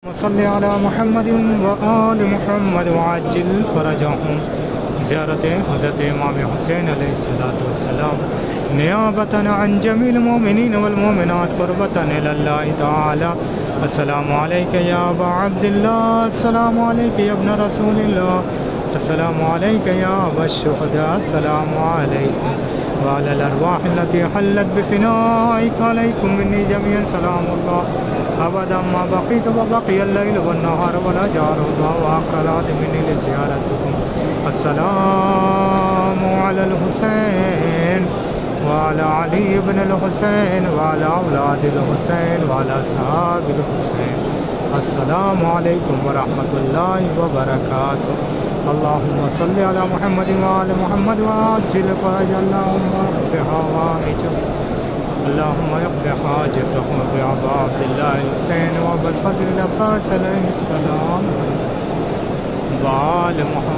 صل على محمد وآل محمد وعجل فرجهم زيارة حضرت إمام حسين عليه الصلاة والسلام نيابة عن جميع المؤمنين والمؤمنات قربة إلى الله تعالى. السلام عليك يا أبا عبد الله، السلام عليك يا ابن رسول الله، السلام عليك يا أبا الشهداء، السلام عليكم وعلى الأرواح التي حلت بفنائك، عليكم مني جميعا سلام الله أبدا ما بقيت وبقي الليل والنهار ولا جار الله، وآخر العهد مني لزيارتكم. السلام على الحسين وعلى علي بن الحسين وعلى أولاد الحسين وعلى أصحاب الحسين. السلام عليكم ورحمة الله وبركاته. اللهم صل على محمد وآل محمد وعجل فرج اللهم اقض حوائجهم، اللهم يقض حاجتهم بأبا عبد الله الحسين وأبا الفضل العباس عليه السلام وآل محمد.